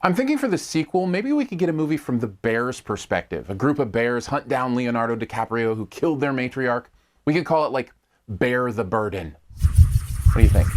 I'm thinking for the sequel, maybe we could get a movie from the bears' perspective. A group of bears hunt down Leonardo DiCaprio who killed their matriarch. We could call it like Bear the Burden. What do you think?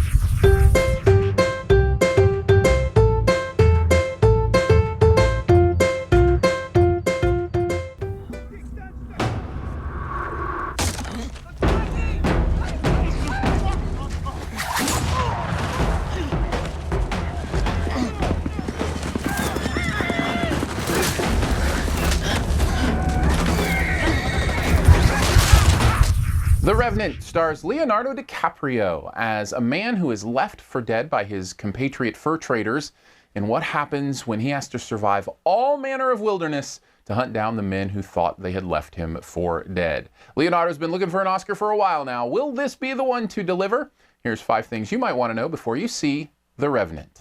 The Revenant stars Leonardo DiCaprio as a man who is left for dead by his compatriot fur traders, and what happens when he has to survive all manner of wilderness to hunt down the men who thought they had left him for dead. Leonardo's been looking for an Oscar for a while now. Will this be the one to deliver? Here's 5 things you might want to know before you see The Revenant.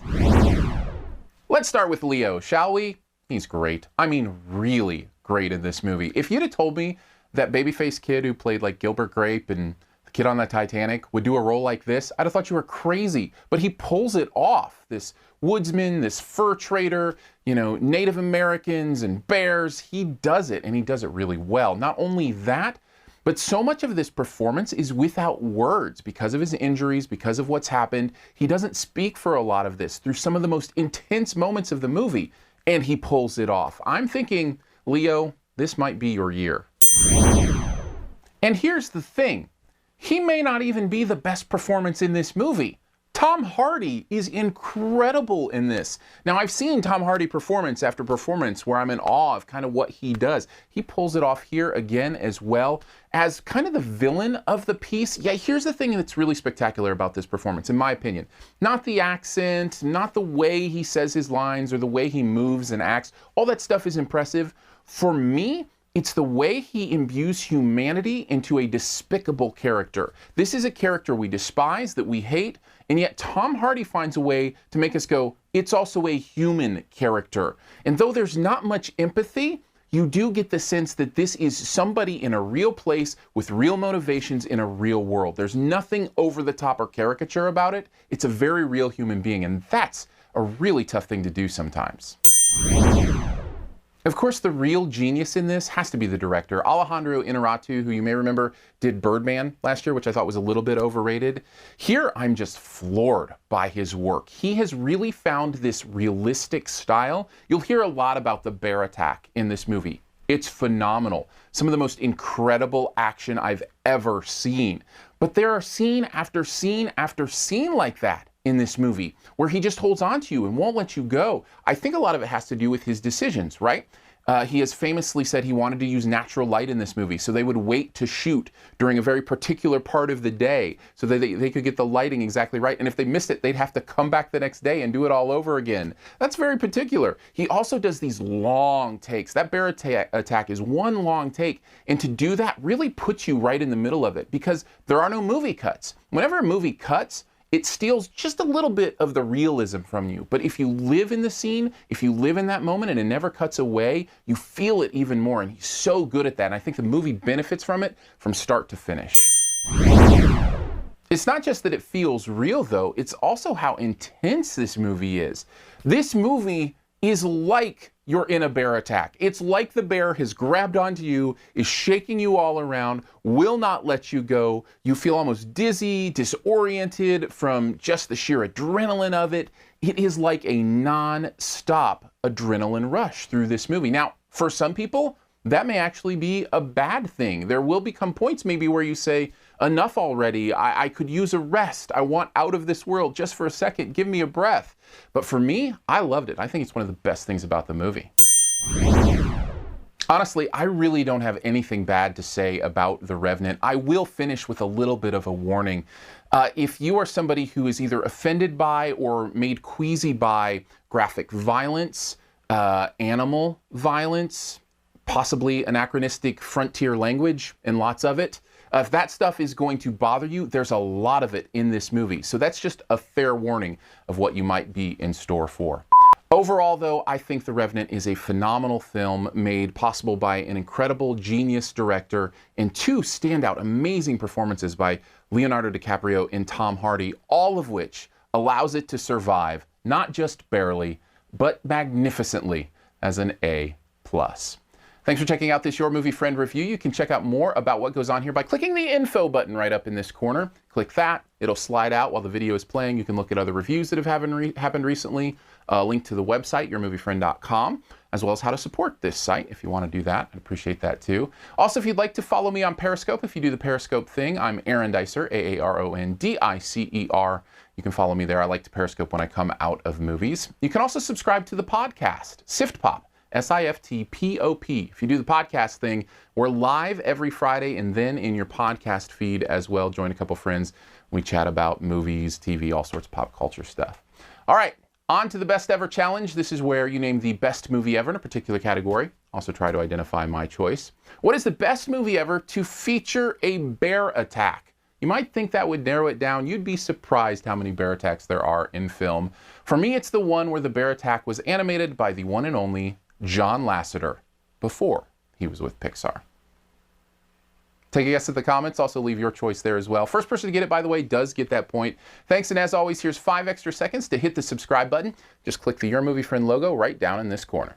Let's start with Leo, shall we? He's great. I mean, really great in this movie. If you'd have told me that babyface kid who played like Gilbert Grape and the kid on the Titanic would do a role like this, I'd have thought you were crazy. But he pulls it off. This woodsman, this fur trader, Native Americans and bears, he does it, and he does it really well. Not only that, but so much of this performance is without words because of his injuries, because of what's happened. He doesn't speak for a lot of this through some of the most intense moments of the movie, and he pulls it off. I'm thinking, Leo, this might be your year. And here's the thing, he may not even be the best performance in this movie. Tom Hardy is incredible in this. Now, I've seen Tom Hardy performance after performance where I'm in awe of kind of what he does. He pulls it off here again as well as kind of the villain of the piece. Yeah, here's the thing that's really spectacular about this performance, in my opinion. Not the accent, not the way he says his lines or the way he moves and acts. All that stuff is impressive. For me, it's the way he imbues humanity into a despicable character. This is a character we despise, that we hate, and yet Tom Hardy finds a way to make us go, it's also a human character. And though there's not much empathy, you do get the sense that this is somebody in a real place with real motivations in a real world. There's nothing over the top or caricature about it. It's a very real human being, and that's a really tough thing to do sometimes. Of course, the real genius in this has to be the director, Alejandro Inarritu, who you may remember did Birdman last year, which I thought was a little bit overrated. Here, I'm just floored by his work. He has really found this realistic style. You'll hear a lot about the bear attack in this movie. It's phenomenal. Some of the most incredible action I've ever seen. But there are scene after scene after scene like that in this movie, where he just holds on to you and won't let you go. I think a lot of it has to do with his decisions, right? He has famously said he wanted to use natural light in this movie, so they would wait to shoot during a very particular part of the day so that they could get the lighting exactly right. And if they missed it, they'd have to come back the next day and do it all over again. That's very particular. He also does these long takes. That bear attack is one long take, and to do that really puts you right in the middle of it because there are no movie cuts. Whenever a movie cuts, it steals just a little bit of the realism from you. But if you live in the scene, if you live in that moment and it never cuts away, you feel it even more. And he's so good at that. And I think the movie benefits from it from start to finish. It's not just that it feels real, though. It's also how intense this movie is. This movie is like you're in a bear attack. It's like the bear has grabbed onto you, is shaking you all around, will not let you go. You feel almost dizzy, disoriented from just the sheer adrenaline of it. It is like a non-stop adrenaline rush through this movie. Now, for some people, that may actually be a bad thing. There will become points maybe where you say, enough already, I could use a rest. I want out of this world just for a second. Give me a breath. But for me, I loved it. I think it's one of the best things about the movie. Honestly, I really don't have anything bad to say about The Revenant. I will finish with a little bit of a warning. If you are somebody who is either offended by or made queasy by graphic violence, animal violence, possibly anachronistic frontier language and lots of it, if that stuff is going to bother you, there's a lot of it in this movie. So that's just a fair warning of what you might be in store for. Overall, though, I think The Revenant is a phenomenal film made possible by an incredible genius director and 2 standout amazing performances by Leonardo DiCaprio and Tom Hardy, all of which allows it to survive, not just barely, but magnificently as an A+. Thanks for checking out this Your Movie Friend review. You can check out more about what goes on here by clicking the info button right up in this corner. Click that. It'll slide out while the video is playing. You can look at other reviews that have happened recently. Link to the website, yourmoviefriend.com, as well as how to support this site if you want to do that. I'd appreciate that too. Also, if you'd like to follow me on Periscope, if you do the Periscope thing, I'm Aaron Dicer, Aarondicer. You can follow me there. I like to Periscope when I come out of movies. You can also subscribe to the podcast, SiftPop. SiftPop. If you do the podcast thing, we're live every Friday and then in your podcast feed as well. Join a couple friends. We chat about movies, TV, all sorts of pop culture stuff. All right, on to the Best Ever Challenge. This is where you name the best movie ever in a particular category. Also try to identify my choice. What is the best movie ever to feature a bear attack? You might think that would narrow it down. You'd be surprised how many bear attacks there are in film. For me, it's the one where the bear attack was animated by the one and only John Lasseter before he was with Pixar. Take a guess at the comments. Also leave your choice there as well. First person to get it, by the way, does get that point. Thanks, and as always, here's 5 extra seconds to hit the subscribe button. Just click the Your Movie Friend logo right down in this corner.